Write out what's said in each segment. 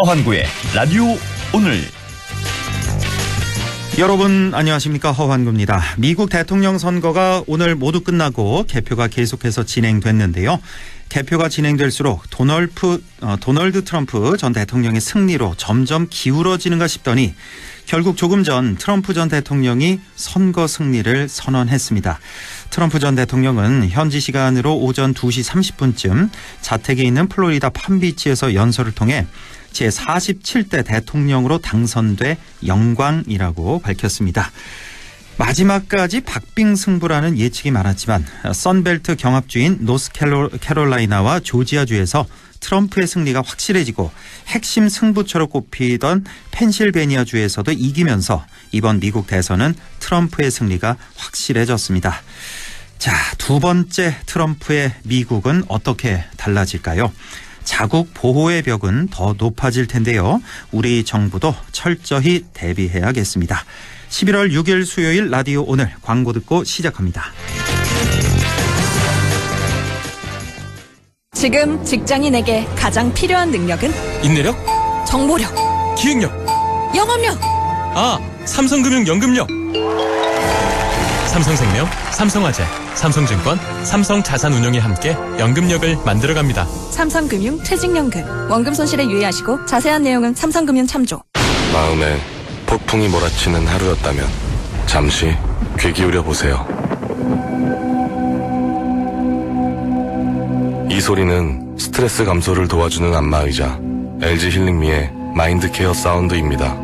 허환구의 라디오 오늘. 여러분 안녕하십니까, 허환구입니다. 미국 대통령 선거가 오늘 모두 끝나고 개표가 계속해서 진행됐는데요. 개표가 진행될수록 도널드 트럼프 전 대통령의 승리로 점점 기울어지는가 싶더니 결국 조금 전 트럼프 전 대통령이 선거 승리를 선언했습니다. 트럼프 전 대통령은 현지 시간으로 오전 2시 30분쯤 자택에 있는 플로리다 팜비치에서 연설을 통해 제47대 대통령으로 당선돼 영광이라고 밝혔습니다. 마지막까지 박빙승부라는 예측이 많았지만 선벨트 경합주인 노스캐롤라이나와 조지아주에서 트럼프의 승리가 확실해지고 핵심 승부처로 꼽히던 펜실베니아주에서도 이기면서 이번 미국 대선은 트럼프의 승리가 확실해졌습니다. 자, 두 번째 트럼프의 미국은 어떻게 달라질까요? 자국 보호의 벽은 더 높아질 텐데요. 우리 정부도 철저히 대비해야겠습니다. 11월 6일 수요일 라디오 오늘 광고 듣고 시작합니다. 지금 직장인에게 가장 필요한 능력은? 인내력? 정보력, 기획력, 영업력. 삼성금융 연금력. 삼성생명, 삼성화재, 삼성증권, 삼성자산운용이 함께 연금력을 만들어갑니다. 삼성금융 퇴직연금. 원금 손실에 유의하시고 자세한 내용은 삼성금융 참조. 마음에 폭풍이 몰아치는 하루였다면 잠시 귀 기울여 보세요. 이 소리는 스트레스 감소를 도와주는 안마의자 LG 힐링미의 마인드케어 사운드입니다.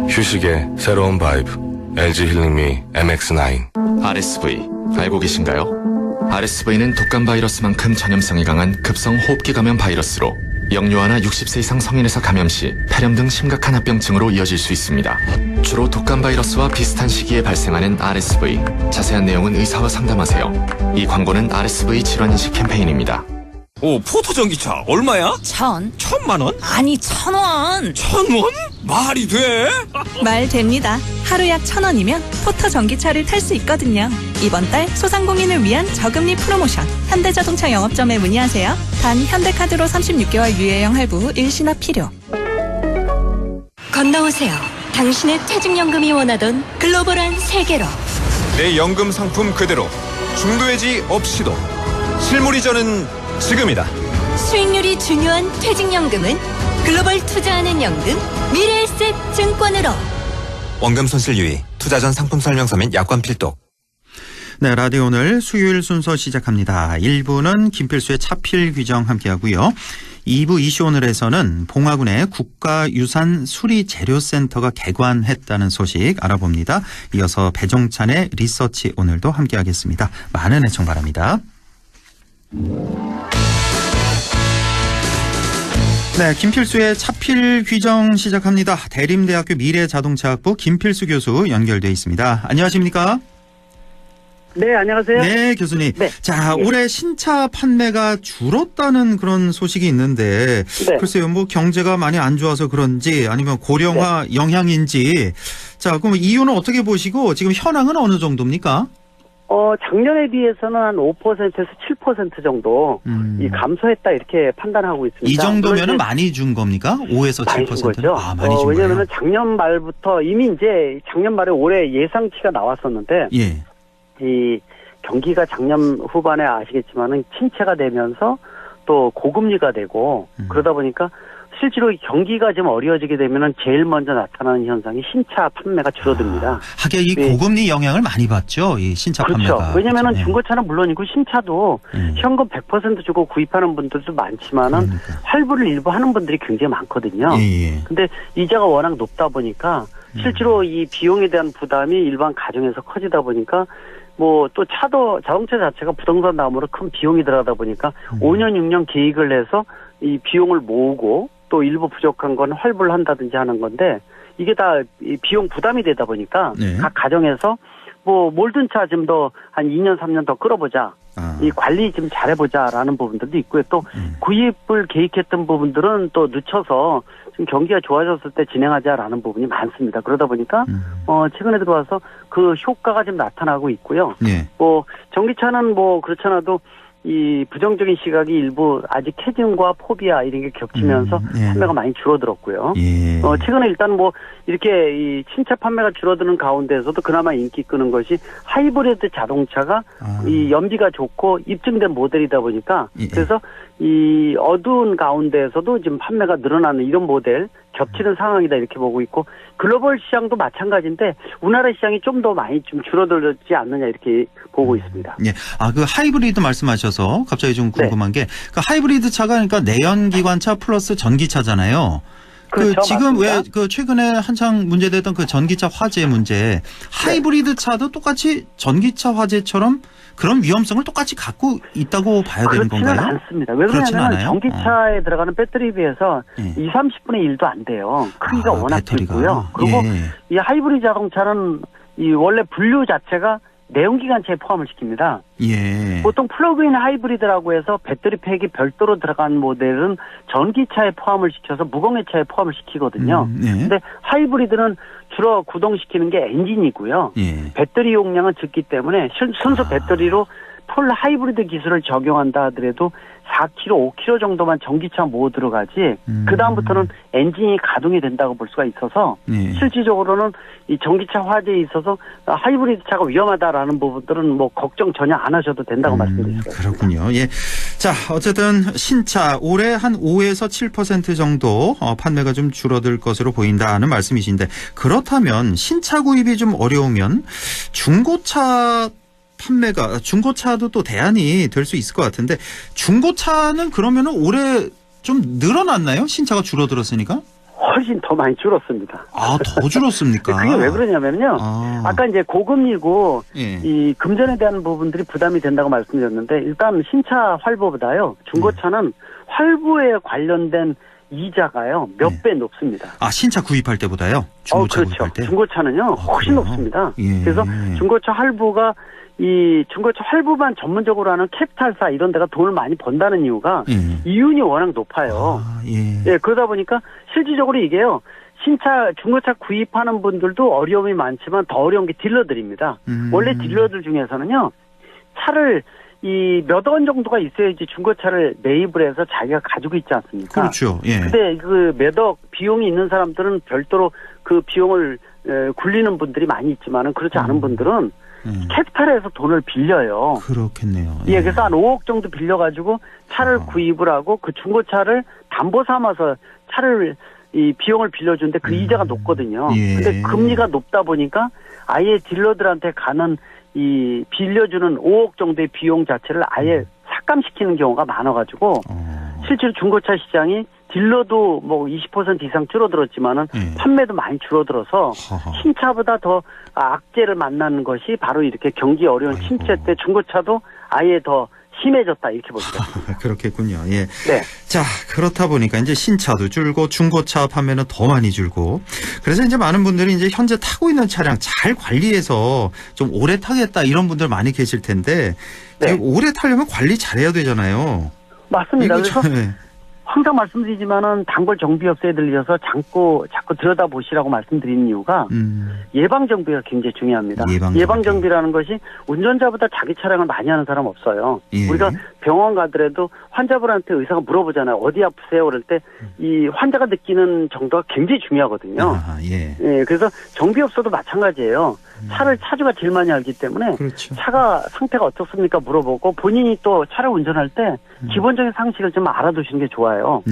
휴식의 새로운 바이브 LG 힐링미 MX9. RSV 알고 계신가요? RSV는 독감 바이러스만큼 전염성이 강한 급성 호흡기 감염 바이러스로 영유아나 60세 이상 성인에서 감염 시 폐렴 등 심각한 합병증으로 이어질 수 있습니다. 주로 독감 바이러스와 비슷한 시기에 발생하는 RSV. 자세한 내용은 의사와 상담하세요. 이 광고는 RSV 질환인식 캠페인입니다. 오, 포토전기차 얼마야? 1,000만 원? 아니 1,000원. 1,000원? 말이 돼? 말 됩니다. 하루 약 1,000원이면 포터 전기차를 탈 수 있거든요. 이번 달 소상공인을 위한 저금리 프로모션 현대자동차 영업점에 문의하세요. 단 현대카드로 36개월 유예형 할부 후 일시납 필요. 건너오세요. 당신의 퇴직연금이 원하던 글로벌한 세계로. 내 연금 상품 그대로 중도해지 없이도 실물이 저는 지금이다. 수익률이 중요한 퇴직연금은 글로벌 투자하는 연금 미래에셋 증권으로. 원금 손실 유의, 투자 전 상품 설명서 및 약관 필독. 네, 라디오 오늘 수요일 순서 시작합니다. 1부는 김필수의 차필 규정 함께하고요. 2부 이슈 오늘에서는 봉화군의 국가유산 수리재료센터가 개관했다는 소식 알아봅니다. 이어서 배종찬의 리서치 오늘도 함께하겠습니다. 많은 애청 바랍니다. 네, 김필수의 차필 규정 시작합니다. 대림대학교 미래자동차학부 김필수 교수 연결돼 있습니다. 안녕하십니까? 네, 안녕하세요. 네, 교수님. 네. 자, 올해 신차 판매가 줄었다는 그런 소식이 있는데 네. 글쎄요, 뭐 경제가 많이 안 좋아서 그런지 아니면 고령화 영향인지, 자, 그럼 이유는 어떻게 보시고 지금 현황은 어느 정도입니까? 작년에 비해서는 한 5%에서 7% 정도 이 감소했다 이렇게 판단하고 있습니다. 이 정도면은 많이 준 겁니까? 5에서 7%는? 많이 준 거죠. 많이 준 왜냐면은 거예요? 작년 말부터 이미 이제 작년 말에 올해 예상치가 나왔었는데 예. 이 경기가 작년 후반에 아시겠지만은 침체가 되면서 또 고금리가 되고 그러다 보니까 실제로 경기가 좀 어려워지게 되면은 제일 먼저 나타나는 현상이 신차 판매가 줄어듭니다. 하긴 이 고금리 영향을 많이 받죠, 이 신차 그렇죠. 판매가. 왜냐면은 그렇죠. 중고차는 물론이고 신차도 현금 100% 주고 구입하는 분들도 많지만은 그러니까. 할부를 일부 하는 분들이 굉장히 많거든요. 예. 근데 이자가 워낙 높다 보니까 실제로 이 비용에 대한 부담이 일반 가정에서 커지다 보니까 뭐 또 자동차 자체가 부동산 다음으로 큰 비용이 들어가다 보니까 5년 6년 계획을 해서 이 비용을 모으고 또 일부 부족한 건 환불을 한다든지 하는 건데 이게 다 이 비용 부담이 되다 보니까 네. 각 가정에서 뭐 몰든 차 좀 더 한 2년 3년 더 끌어보자. 이 관리 좀 잘해보자라는 부분들도 있고요. 또 구입을 계획했던 부분들은 또 늦춰서 좀 경기가 좋아졌을 때 진행하자라는 부분이 많습니다. 그러다 보니까 최근에 들어와서 그 효과가 좀 나타나고 있고요. 네. 뭐 전기차는 뭐 그렇잖아도 이 부정적인 시각이 일부 아직 체증과 포비아 이런 게 겹치면서 예. 판매가 많이 줄어들었고요. 예. 최근에 일단 뭐 이렇게 이 신차 판매가 줄어드는 가운데서도 그나마 인기 끄는 것이 하이브리드 자동차가 이 연비가 좋고 입증된 모델이다 보니까 예. 그래서 이 어두운 가운데에서도 지금 판매가 늘어나는 이런 모델 겹치는 상황이다 이렇게 보고 있고 글로벌 시장도 마찬가지인데 우리나라 시장이 좀 더 많이 좀 줄어들지 않느냐 이렇게 보고 있습니다. 예. 그 하이브리드 말씀하셔서 갑자기 좀 궁금한 게 그 하이브리드 차가 그러니까 내연기관차 플러스 전기차잖아요. 그렇죠, 지금 맞습니다. 왜 그 최근에 한창 문제됐던 그 전기차 화재 문제 하이브리드 차도 똑같이 전기차 화재처럼 그런 위험성을 똑같이 갖고 있다고 봐야 되는 건가요? 그렇지는 않습니다. 왜 그러냐면 전기차에 들어가는 배터리에 비해서 20, 30분의 1도 안 돼요. 크기가 워낙 작고요. 그리고 이 하이브리드 자동차는 이 원래 분류 자체가 내연기관차에 포함을 시킵니다. 예. 보통 플러그인 하이브리드라고 해서 배터리 팩이 별도로 들어간 모델은 전기차에 포함을 시켜서 무공해차에 포함을 시키거든요. 근데 하이브리드는 주로 구동시키는 게 엔진이고요. 예. 배터리 용량은 적기 때문에 순수 배터리로 풀 하이브리드 기술을 적용한다 하더라도 4kg, 5kg 정도만 전기차 모드로 가지 그 다음부터는 엔진이 가동이 된다고 볼 수가 있어서 실질적으로는 이 전기차 화재에 있어서 하이브리드 차가 위험하다라는 부분들은 뭐 걱정 전혀 안 하셔도 된다고 말씀드렸어요. 그렇군요. 예. 자, 어쨌든 신차 올해 한 5에서 7% 정도 판매가 좀 줄어들 것으로 보인다는 말씀이신데 그렇다면 신차 구입이 좀 어려우면 중고차 판매가 중고차도 또 대안이 될 수 있을 것 같은데 중고차는 그러면은 올해 좀 늘어났나요? 신차가 줄어들었으니까? 훨씬 더 많이 줄었습니다. 더 줄었습니까? 그게 왜 그러냐면요. 아까 이제 고금리고 예. 이 금전에 대한 부분들이 부담이 된다고 말씀드렸는데 일단 신차 활보보다요. 중고차는 활보에 관련된 이자가요. 몇 배 높습니다. 신차 구입할 때보다요? 중고차 그렇죠. 구입할 때? 중고차는요. 훨씬 그래요? 높습니다. 예. 그래서 중고차 활보가 이 중고차 활보만 전문적으로 하는 캐피탈사 이런 데가 돈을 많이 번다는 이유가 이윤이 워낙 높아요. 예, 그러다 보니까 실질적으로 이게요. 중고차 구입하는 분들도 어려움이 많지만 더 어려운 게 딜러들입니다. 원래 딜러들 중에서는요. 차를 이 몇 원 정도가 있어야지 중고차를 매입을 해서 자기가 가지고 있지 않습니까? 그렇죠. 예. 근데 그 몇억 비용이 있는 사람들은 별도로 그 비용을 굴리는 분들이 많이 있지만은 그렇지 않은 분들은 캐피탈에서 돈을 빌려요. 그렇겠네요. 예, 그래서 한 5억 정도 빌려가지고 차를 구입을 하고 그 중고차를 담보 삼아서 차를 이 비용을 빌려주는데 그 이자가 높거든요. 근데 금리가 높다 보니까 아예 딜러들한테 가는 이 빌려주는 5억 정도의 비용 자체를 아예 삭감시키는 경우가 많아가지고 실제로 중고차 시장이 딜러도 뭐 20% 이상 줄어들었지만은 판매도 많이 줄어들어서 신차보다 더 악재를 만나는 것이 바로 이렇게 경기 어려운 침체 때 중고차도 아예 더 심해졌다 이렇게 봅니다. 그렇겠군요. 예. 네. 자, 그렇다 보니까 이제 신차도 줄고 중고차 판매는 더 많이 줄고 그래서 이제 많은 분들이 이제 현재 타고 있는 차량 잘 관리해서 좀 오래 타겠다 이런 분들 많이 계실 텐데 오래 타려면 관리 잘해야 되잖아요. 맞습니다. 그래서 항상 말씀드리지만은 단골 정비업소에 들려서 자꾸 들여다보시라고 말씀드리는 이유가 예방정비가 굉장히 중요합니다. 예방정비라는 것이 운전자보다 자기 차량을 많이 하는 사람 없어요. 우리가 병원 가더라도 환자분한테 의사가 물어보잖아요. 어디 아프세요? 그럴 때 이 환자가 느끼는 정도가 굉장히 중요하거든요. 그래서 정비업소도 마찬가지예요. 차를 차주가 제일 많이 알기 때문에 차가 상태가 어떻습니까? 물어보고 본인이 또 차를 운전할 때 기본적인 상식을 좀 알아두시는 게 좋아요.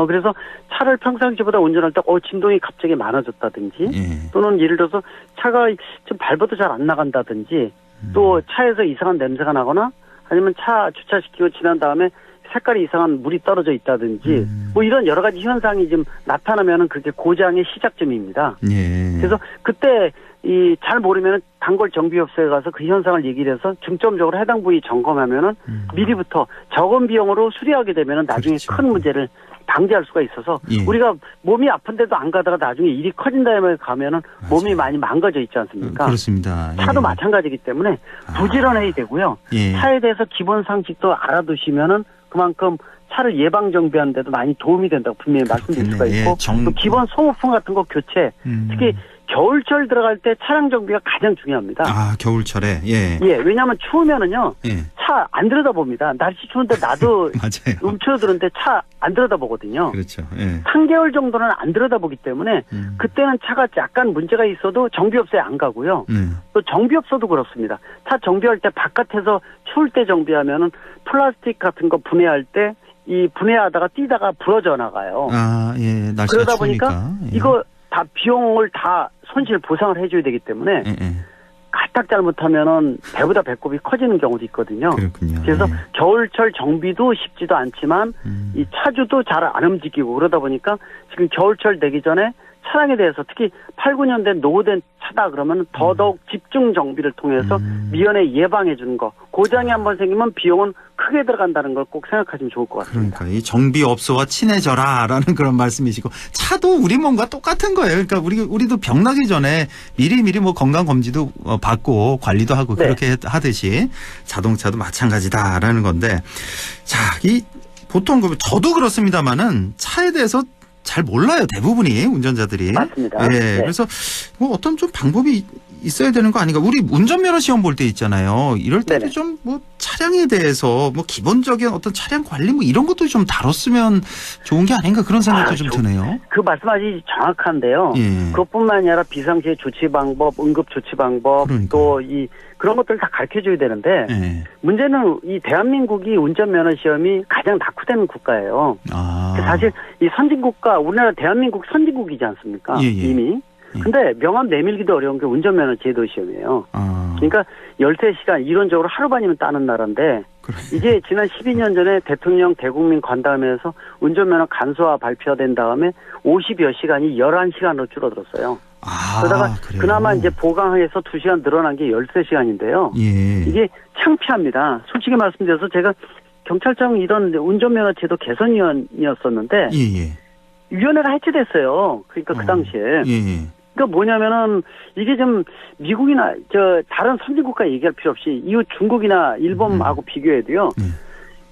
그래서 차를 평상시보다 운전할 때 진동이 갑자기 많아졌다든지 또는 예를 들어서 차가 좀 밟아도 잘 안 나간다든지 또 차에서 이상한 냄새가 나거나 아니면 차 주차시키고 지난 다음에 색깔이 이상한 물이 떨어져 있다든지 뭐 이런 여러 가지 현상이 좀 나타나면은 그게 고장의 시작점입니다. 그래서 그때 잘 모르면은 단골 정비업소에 가서 그 현상을 얘기를 해서 중점적으로 해당 부위 점검하면은 미리부터 적은 비용으로 수리하게 되면은 나중에 큰 문제를 방지할 수가 있어서 우리가 몸이 아픈데도 안 가다가 나중에 일이 커진 다음에 가면은 몸이 많이 망가져 있지 않습니까? 그렇습니다. 차도 마찬가지이기 때문에 부지런해야 되고요. 차에 대해서 기본 상식도 알아두시면은 그만큼 차를 예방 정비하는 데도 많이 도움이 된다고 분명히 말씀드릴 수가 있고 또 기본 소모품 같은 거 교체 특히 겨울철 들어갈 때 차량 정비가 가장 중요합니다. 겨울철에 왜냐하면 추우면은요 차 안 들여다봅니다. 날씨 추운데 나도 맞아요. 움츠러드는데 차 안 들여다보거든요. 그렇죠. 예. 3개월 정도는 안 들여다보기 때문에 그때는 차가 약간 문제가 있어도 정비업소에 안 가고요. 또 정비업소도 그렇습니다. 차 정비할 때 바깥에서 추울 때 정비하면은 플라스틱 같은 거 분해할 때 이 분해하다가 뛰다가 부러져 나가요. 아, 예. 날씨가 그러다 추우니까. 보니까 예. 이거 다 비용을 다 손실 보상을 해줘야 되기 때문에 예, 예. 까딱 잘못하면은 배보다 배꼽이 커지는 경우도 있거든요. 그렇군요. 그래서 예. 겨울철 정비도 쉽지도 않지만 이 차주도 잘 안 움직이고 그러다 보니까 지금 겨울철 되기 전에 차량에 대해서 특히 8, 9년 된 노후된 차다 그러면 더더욱 집중 정비를 통해서 미연에 예방해 주는 거. 고장이 한번 생기면 비용은 크게 들어간다는 걸 꼭 생각하시면 좋을 것 같습니다. 그러니까 이 정비업소와 친해져라라는 그런 말씀이시고 차도 우리 몸과 똑같은 거예요. 그러니까 우리도 병 나기 전에 미리 뭐 건강 검진도 받고 관리도 하고 네. 그렇게 하듯이 자동차도 마찬가지다라는 건데 자, 이 보통 저도 그렇습니다만은 차에 대해서 잘 몰라요. 대부분이 운전자들이. 맞습니다. 예. 네. 그래서 뭐 어떤 좀 방법이 있어야 되는 거 아닌가. 우리 운전면허 시험 볼 때 있잖아요. 이럴 때도 네네. 좀 뭐 차량에 대해서 뭐 기본적인 어떤 차량 관리 뭐 이런 것도 좀 다뤘으면 좋은 게 아닌가 그런 생각도 좀 드네요. 그 말씀하시 정확한데요. 예. 그것뿐만 아니라 비상시에 조치 방법, 응급 조치 방법, 그러니까요. 또 이 그런 것들 다 가르쳐줘야 되는데 예. 문제는 이 대한민국이 운전면허 시험이 가장 낙후된 국가예요. 아. 사실 이 선진국가 우리나라 대한민국 선진국이지 않습니까? 예, 예. 이미. 근데 명함 내밀기도 어려운 게 운전면허 제도 시험이에요. 아. 그러니까 13시간 이론적으로 하루 반이면 따는 나라인데 그래. 이게 지난 12년 전에 대통령 대국민 간담회에서 운전면허 간소화 발표된 다음에 50여 시간이 11시간으로 줄어들었어요. 아. 그러다가 그래요? 그나마 이제 보강해서 2시간 늘어난 게 13시간인데요. 예. 이게 창피합니다. 솔직히 말씀드려서 제가 경찰청 이런 운전면허 제도 개선위원이었었는데 예. 위원회가 해체됐어요. 그러니까 그 당시에. 예. 그러니까 뭐냐면은 이게 좀 미국이나 다른 선진국가 얘기할 필요 없이 이후 중국이나 일본하고 비교해도요.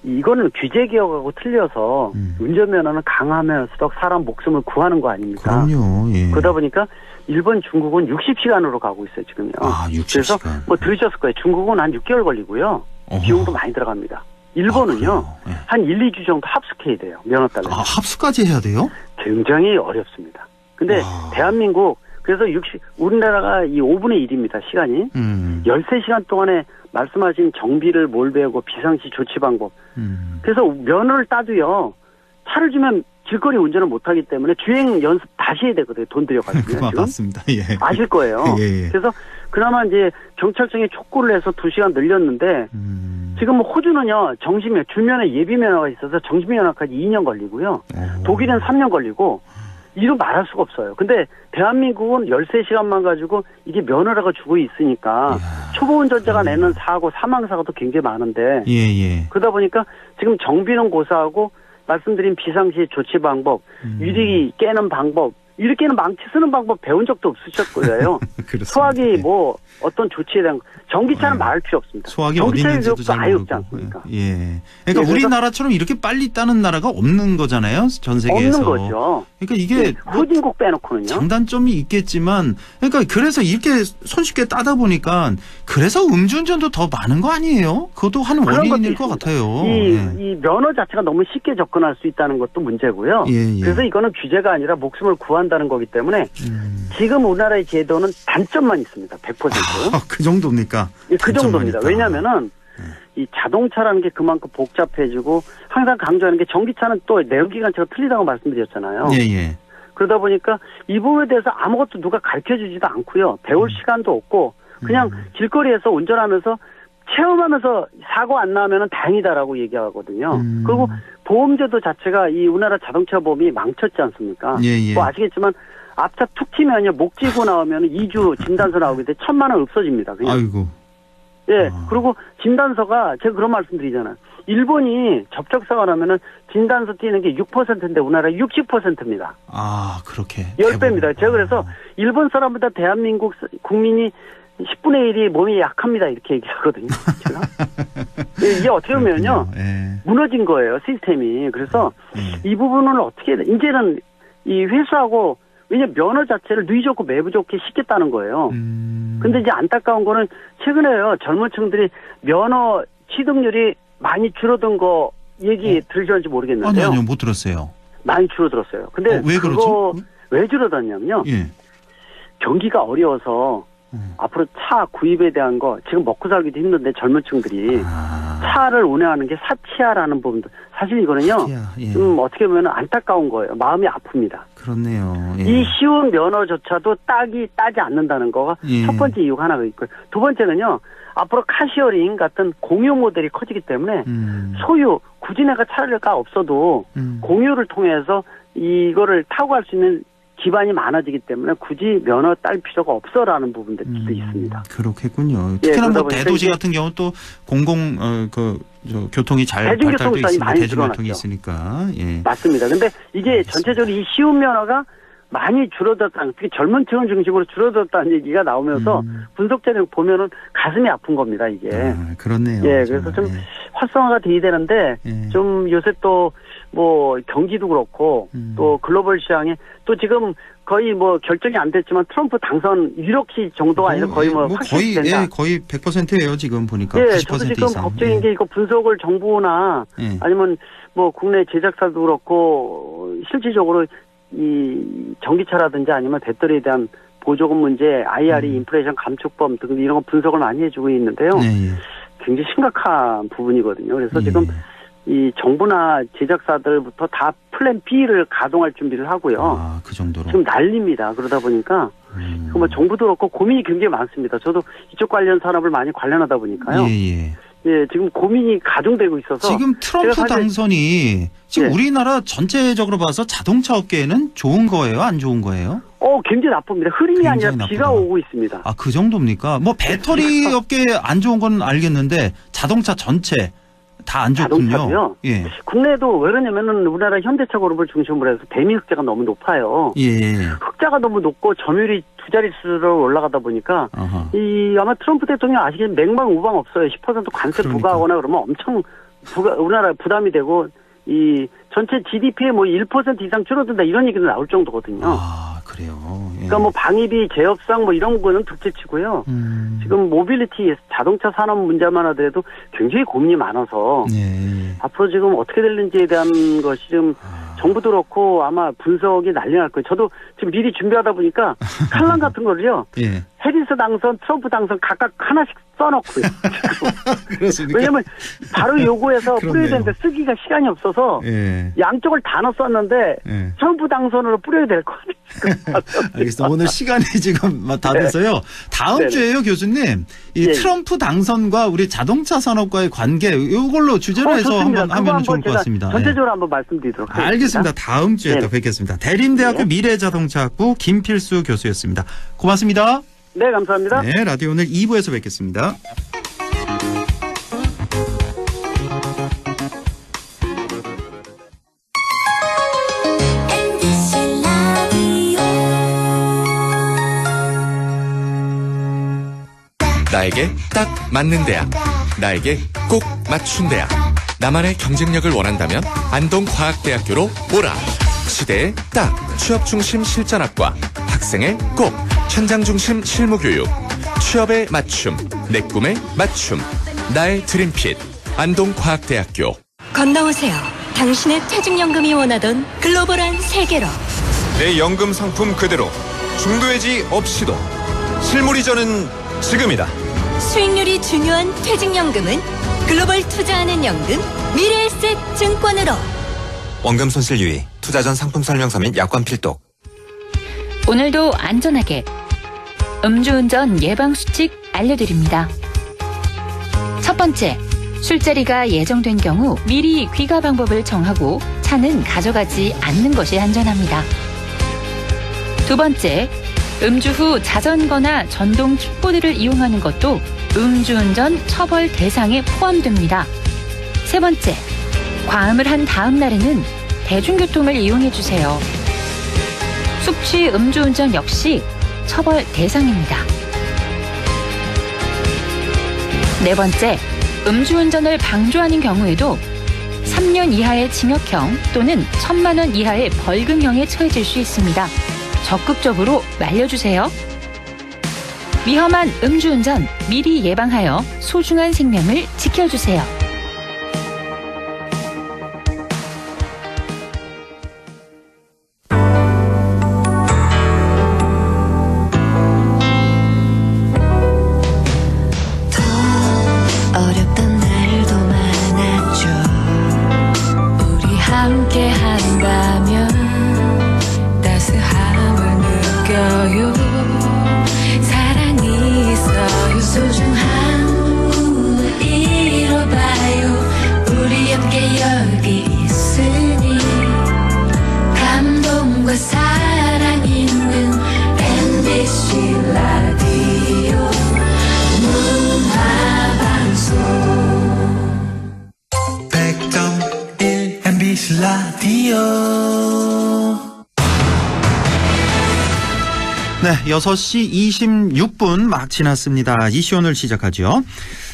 이거는 규제 개혁하고 틀려서 운전면허는 강화하면서도 사람 목숨을 구하는 거 아닙니까? 그럼요. 예. 그러다 보니까 일본, 중국은 60시간으로 가고 있어요 지금요. 아, 60시간. 그래서 뭐 들으셨을 거예요. 중국은 한 6개월 걸리고요. 어허. 비용도 많이 들어갑니다. 일본은요. 아, 그래요? 예. 한 1, 2주 정도 합숙해야 돼요. 면허 따려면. 아, 합수까지 해야 돼요? 굉장히 어렵습니다. 근데 와. 대한민국 그래서 우리나라가 이 5분의 1입니다. 시간이. 13시간 동안에 말씀하신 정비를 몰배우고 비상시 조치 방법. 그래서 면허를 따도요. 차를 주면 길거리 운전을 못하기 때문에 주행 연습 다시 해야 되거든요. 돈 들여가지고. 그거 맞습니다. 예. 아실 거예요. 예. 그래서 그나마 이제 경찰청에 촉구를 해서 2시간 늘렸는데 지금 뭐 호주는요. 정시면 줄면허 예비면허가 있어서 정시면허까지 2년 걸리고요. 독일은 3년 걸리고 이로 말할 수가 없어요. 근데 대한민국은 13시간만 가지고 이게 면허라가 주고 있으니까 초보 운전자가 내는 사고 사망사고도 굉장히 많은데 예. 그러다 보니까 지금 정비는 고사하고 말씀드린 비상시 조치 방법, 유리 깨는 방법, 유리 깨는 망치 쓰는 방법 배운 적도 없으셨을 거예요. 소화기 뭐 어떤 조치에 대한 전기차는 말할 필요 없습니다. 소화기 어디 있는지도 잘 아예 모르고. 없지 않습니까? 예. 그러니까 우리나라처럼 이렇게 빨리 따는 나라가 없는 거잖아요. 전 세계에서. 없는 거죠. 그러니까 이게 후진국 빼놓고는요. 장단점이 있겠지만 그러니까 그래서 이렇게 손쉽게 따다 보니까 그래서 음주운전도 더 많은 거 아니에요? 그것도 한 원인일 것 같아요. 이 면허 자체가 너무 쉽게 접근할 수 있다는 것도 문제고요. 예. 그래서 이거는 규제가 아니라 목숨을 구한다는 거기 때문에 지금 우리나라의 제도는 단점만 있습니다. 100%. 그 정도입니까? 그 정도입니다. 왜냐하면은 이 자동차라는 게 그만큼 복잡해지고 항상 강조하는 게 전기차는 또 내연기관차가 틀리다고 말씀드렸잖아요. 예. 그러다 보니까 이 부분에 대해서 아무것도 누가 가르쳐주지도 않고요. 배울 시간도 없고 그냥 길거리에서 운전하면서 체험하면서 사고 안 나면은 다행이다라고 얘기하거든요. 그리고 보험제도 자체가 이 우리나라 자동차 보험이 망쳤지 않습니까? 예. 뭐 아시겠지만 앞차 툭 튀면요 목 찌고 나오면 2주 진단서 나오게 돼 1,000만 원 없어집니다. 그냥. 아이고. 예. 그리고 진단서가 제가 그런 말씀드리잖아요. 일본이 접촉사고 나면은 진단서 띄는 게 6%인데 우리나라 60%입니다. 아, 그렇게. 10배입니다. 제가 그래서 일본 사람보다 대한민국 국민이 10분의 1이 몸이 약합니다. 이렇게 얘기하거든요. 제가. 이게 어떻게 보면요. 무너진 거예요. 시스템이. 그래서 이 부분을 어떻게 해야 돼? 이제는 이 회수하고 왜냐면 면허 자체를 누이 좋고 매부 좋게 시켰다는 거예요. 근데 이제 안타까운 거는 최근에요. 젊은 층들이 면허 취득률이 많이 줄어든 거 얘기 들으셨는지 모르겠는데요. 아니요, 못 들었어요. 많이 줄어들었어요. 근데 왜 그렇죠? 왜 줄어들었냐면요. 예. 경기가 어려워서 앞으로 차 구입에 대한 거 지금 먹고 살기도 힘든데 젊은 층들이 차를 운행하는 게 사치야라는 부분도 사실 이거는요. 예. 좀 어떻게 보면 안타까운 거예요. 마음이 아픕니다. 그렇네요. 예. 이 쉬운 면허조차도 따지 않는다는 거가 예. 첫 번째 이유가 하나가 있고요. 두 번째는요. 앞으로 카시어링 같은 공유 모델이 커지기 때문에 소유 굳이 내가 차가 없어도 공유를 통해서 이거를 타고 갈 수 있는 기반이 많아지기 때문에 굳이 면허 딸 필요가 없어라는 부분들도 있습니다. 그렇겠군요. 특히나 뭐 대도시 같은 경우 또 공공 교통이 잘 발달돼 있습니다. 대중교통이 있으니까. 예. 맞습니다. 근데 이게 전체적으로 이 쉬운 면허가 많이 줄어들었다는, 특히 젊은 층을 중심으로 줄어들었다는 얘기가 나오면서 분석자를 보면은 가슴이 아픈 겁니다, 이게. 그렇네요. 예, 그래서 좀 활성화가 돼야 되는데, 좀 요새 또 뭐 경기도 그렇고, 또 글로벌 시장에 또 지금 거의 뭐 결정이 안 됐지만 트럼프 당선 유력시 정도가 아니라 거의 뭐 확실히 된다. 거의 100%예요, 지금 보니까. 예, 90% 저도 지금 이상. 걱정인 게 이거 분석을 정부나 아니면 뭐 국내 제작사도 그렇고, 실질적으로 이 전기차라든지 아니면 배터리에 대한 보조금 문제, IRE 인플레이션 감축법 등 이런 거 분석을 많이 해주고 있는데요. 굉장히 심각한 부분이거든요. 그래서 지금 이 정부나 제작사들부터 다 플랜 B를 가동할 준비를 하고요. 그 정도로. 지금 난립니다. 그러다 보니까 뭐 정부도 그렇고 고민이 굉장히 많습니다. 저도 이쪽 관련 산업을 많이 관련하다 보니까요. 예, 지금 고민이 가중되고 있어서. 지금 트럼프 당선이 지금 우리나라 전체적으로 봐서 자동차 업계에는 좋은 거예요? 안 좋은 거예요? 굉장히 나쁩니다. 흐름이 아니라 비가 오고 있습니다. 그 정도입니까? 뭐 배터리 업계에 안 좋은 건 알겠는데 자동차 전체 다 안 좋군요. 자동차도요? 예. 국내에도 왜 그러냐면은 우리나라 현대차 그룹을 중심으로 해서 대미 흑자가 너무 높아요. 흑자가 너무 높고 점유율이 두 자릿수로 올라가다 보니까 아마 트럼프 대통령 아시겠지만 맹방 우방 없어요. 10% 관세 부과하거나 그러면 엄청 우리나라 부담이 되고 이 전체 GDP의 뭐 1% 이상 줄어든다 이런 얘기도 나올 정도거든요. 그래요. 그러니까 뭐 방위비 제협상 뭐 이런 거는 둘째치고요. 지금 모빌리티 자동차 산업 문제만 하더라도 굉장히 고민이 많아서 앞으로 지금 어떻게 될는지에 대한 것이 지금 정부도 그렇고 아마 분석이 난리 날 거예요. 저도 지금 미리 준비하다 보니까 칼럼 같은 거를요. 해리스 당선, 트럼프 당선 각각 하나씩 써놓고요. 왜냐면 바로 요거에서 뿌려야 되는데 쓰기가 시간이 없어서 양쪽을 다 넣었었는데 트럼프 당선으로 뿌려야 될 것 같아요. 알겠습니다. 오늘 시간이 지금 다 돼서요. 다음 주에요, 교수님. 이 트럼프 당선과 우리 자동차 산업과의 관계 이걸로 주제로 해서 한번 하면 좋을 것 같습니다. 전체적으로 한번 말씀드리도록 하겠습니다. 알겠습니다. 다음 주에 또 뵙겠습니다. 대림대학교 미래자동차학부 김필수 교수였습니다. 고맙습니다. 네, 감사합니다. 네, 라디오 오늘 2부에서 뵙겠습니다. 나에게 딱 맞는 대학, 나에게 꼭 맞춘 대학. 나만의 경쟁력을 원한다면 안동과학대학교로 오라. 시대에 딱 취업 중심 실전학과, 학생의 꼭 현장 중심 실무교육, 취업에 맞춤, 내 꿈에 맞춤, 나의 드림핏 안동과학대학교. 건너오세요. 당신의 퇴직연금이 원하던 글로벌한 세계로. 내 연금 상품 그대로 중도해지 없이도 실물 이전은 지금이다. 수익률이 중요한 퇴직연금은 글로벌 투자하는 연금 미래에셋 증권으로. 원금 손실 유의, 투자 전 상품 설명서 및 약관 필독. 오늘도 안전하게 음주운전 예방수칙 알려드립니다. 첫 번째, 술자리가 예정된 경우 미리 귀가 방법을 정하고 차는 가져가지 않는 것이 안전합니다. 두 번째, 음주 후 자전거나 전동 킥보드를 이용하는 것도 음주운전 처벌 대상에 포함됩니다. 세 번째, 과음을 한 다음 날에는 대중교통을 이용해주세요. 숙취 음주운전 역시 처벌 대상입니다. 네 번째, 음주운전을 방조하는 경우에도 3년 이하의 징역형 또는 1,000만 원 이하의 벌금형에 처해질 수 있습니다. 적극적으로 말려주세요. 위험한 음주운전 미리 예방하여 소중한 생명을 지켜주세요. 어렵던 날도 많았죠. 우리 함께 한다면 따스함을 느껴요. 사랑이 있어요. 소중한 꿈을 이뤄봐요. 우리 함께 여기 있으니 감동과 사랑 있는 MBC 라디오 문화방송 100.1 MBC 라디오. 네, 6시 26분 막 지났습니다. 이슈 오늘 시작하죠.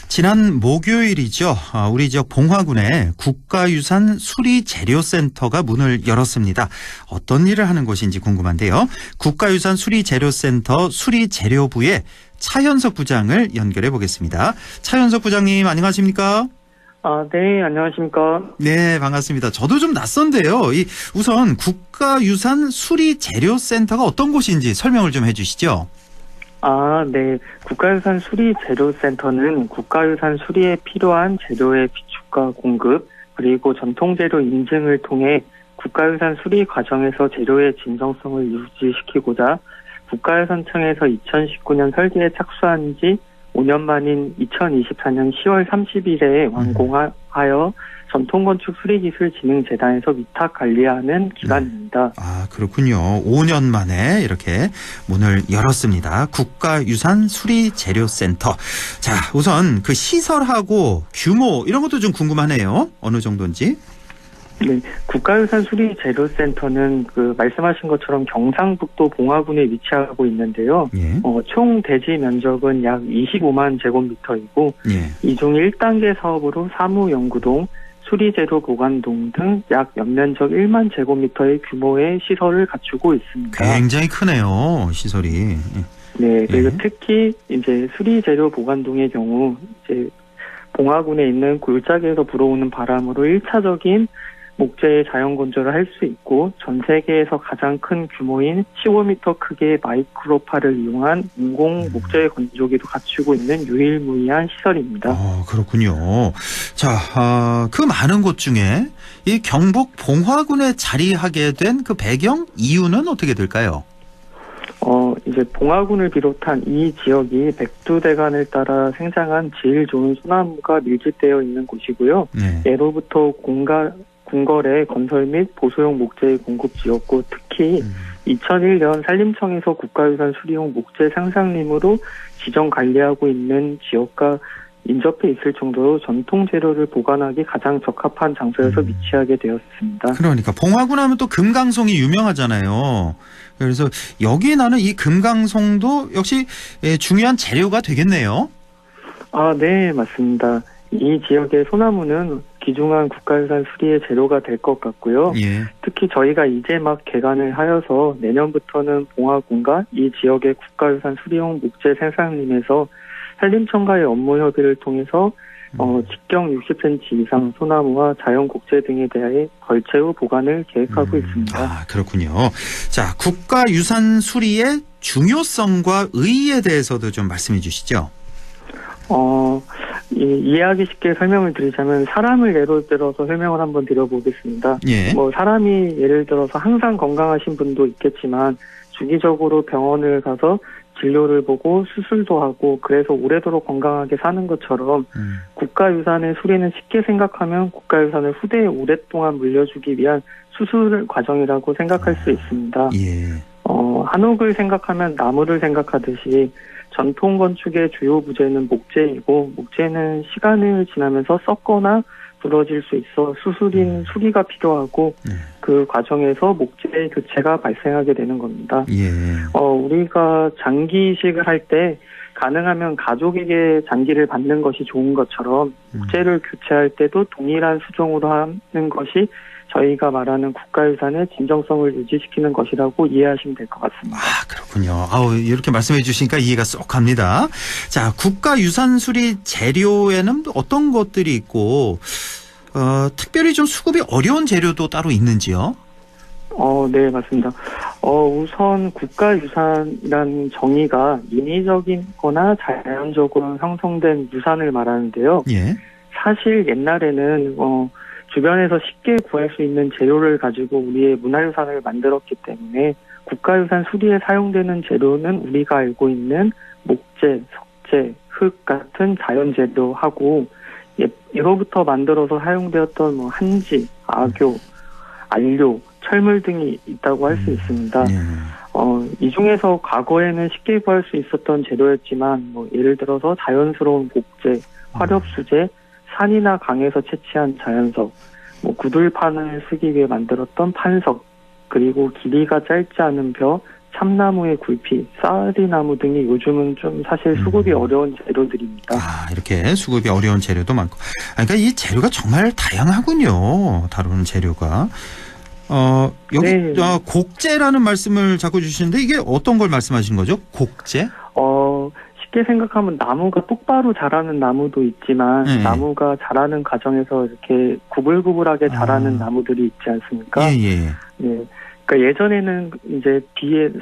지난 목요일이죠. 우리 지역 봉화군에 국가유산 수리재료센터가 문을 열었습니다. 어떤 일을 하는 곳인지 궁금한데요. 국가유산 수리재료센터 수리재료부의 차현석 부장을 연결해 보겠습니다. 차현석 부장님 안녕하십니까? 네, 안녕하십니까? 네, 반갑습니다. 저도 좀 낯선데요. 우선 국가유산 수리재료센터가 어떤 곳인지 설명을 좀 해주시죠. 네. 국가유산 수리재료센터는 국가유산 수리에 필요한 재료의 비축과 공급, 그리고 전통재료 인증을 통해 국가유산 수리 과정에서 재료의 진정성을 유지시키고자 국가유산청에서 2019년 설계에 착수한 지 5년 만인 2024년 10월 30일에 완공하여 전통건축수리기술진흥재단에서 위탁 관리하는 기관입니다. 그렇군요. 5년 만에 이렇게 문을 열었습니다. 국가유산 수리재료센터. 자, 우선 그 시설하고 규모 이런 것도 좀 궁금하네요. 어느 정도인지. 네, 국가유산 수리재료센터는 말씀하신 것처럼 경상북도 봉화군에 위치하고 있는데요. 예. 총 대지 면적은 약 25만 제곱미터이고, 예. 이 중 1단계 사업으로 사무연구동, 수리재료 보관동 등 약 연면적 1만 제곱미터의 규모의 시설을 갖추고 있습니다. 굉장히 크네요, 시설이. 네, 그리고 특히 이제 수리재료 보관동의 경우 이제 봉화군에 있는 골짜기에서 불어오는 바람으로 1차적인 목재의 자연 건조를 할 수 있고 전 세계에서 가장 큰 규모인 15m 크기의 마이크로파를 이용한 인공 목재 건조기도 갖추고 있는 유일무이한 시설입니다. 그렇군요. 자, 그 많은 곳 중에 이 경북 봉화군에 자리하게 된 그 배경 이유는 어떻게 될까요? 이제 봉화군을 비롯한 이 지역이 백두대간을 따라 생장한 질 좋은 소나무가 밀집되어 있는 곳이고요. 네. 예로부터 궁궐의 건설 및 보수용 목재의 공급지였고 특히 2001년 산림청에서 국가유산 수리용 목재 상상림으로 지정 관리하고 있는 지역과 인접해 있을 정도로 전통 재료를 보관하기 가장 적합한 장소에서 위치하게 되었습니다. 그러니까 봉화군 하면 또 금강송이 유명하잖아요. 그래서 여기에 나는 이 금강송도 역시 중요한 재료가 되겠네요. 네, 맞습니다. 이 지역의 소나무는 귀중한 국가유산 수리의 재료가 될 것 같고요. 예. 특히 저희가 이제 막 개관을 하여서 내년부터는 봉화군과 이 지역의 국가유산 수리용 목재 생산림에서 산림청과의 업무 협의를 통해서 직경 60cm 이상 소나무와 자연곡재 등에 대해 벌채 후 보관을 계획하고 있습니다. 그렇군요. 자, 국가유산 수리의 중요성과 의의에 대해서도 좀 말씀해 주시죠. 이해하기 쉽게 설명을 드리자면 사람을 예로 들어서 설명을 한번 드려보겠습니다. 예. 사람이 예를 들어서 항상 건강하신 분도 있겠지만 주기적으로 병원을 가서 진료를 보고 수술도 하고 그래서 오래도록 건강하게 사는 것처럼 국가유산의 수리는 쉽게 생각하면 국가유산을 후대에 오랫동안 물려주기 위한 수술 과정이라고 생각할 수 있습니다. 예. 한옥을 생각하면 나무를 생각하듯이 전통 건축의 주요 부재는 목재이고 목재는 시간을 지나면서 썩거나 부러질 수 있어 수리가 필요하고 그 과정에서 목재의 교체가 발생하게 되는 겁니다. 예. 우리가 장기 이식을 할 때 가능하면 가족에게 장기를 받는 것이 좋은 것처럼 목재를 교체할 때도 동일한 수종으로 하는 것이 저희가 말하는 국가유산의 진정성을 유지시키는 것이라고 이해하시면 될 것 같습니다. 아, 그렇군요. 아우, 이렇게 말씀해 주시니까 이해가 쏙 갑니다. 자, 국가유산 수리 재료에는 어떤 것들이 있고, 특별히 좀 수급이 어려운 재료도 따로 있는지요? 네, 맞습니다. 우선 국가유산이라는 정의가 인위적인 거나 자연적으로 형성된 유산을 말하는데요. 예. 사실 옛날에는 주변에서 쉽게 구할 수 있는 재료를 가지고 우리의 문화유산을 만들었기 때문에 국가유산 수리에 사용되는 재료는 우리가 알고 있는 목재, 석재, 흙 같은 자연재료하고 예로부터 만들어서 사용되었던 한지, 악교, 안료, 철물 등이 있다고 할 수 있습니다. 이 중에서 과거에는 쉽게 구할 수 있었던 재료였지만 예를 들어서 자연스러운 목재, 화렵수재, 산이나 강에서 채취한 자연석, 구들판을 쓰기 위해 만들었던 판석, 그리고 길이가 짧지 않은 벼, 참나무의 굴피, 쌀이나무 등이 요즘은 좀 사실 수급이 어려운 재료들입니다. 아, 이렇게 수급이 어려운 재료도 많고. 그러니까 이 재료가 정말 다양하군요. 다루는 재료가. 여기 네. 곡재라는 말씀을 자꾸 주시는데 이게 어떤 걸 말씀하시는 거죠? 곡재? 쉽게 생각하면 나무가 똑바로 자라는 나무도 있지만 나무가 자라는 과정에서 이렇게 구불구불하게 자라는 나무들이 있지 않습니까? 예. 네. 그러니까 예전에는 이제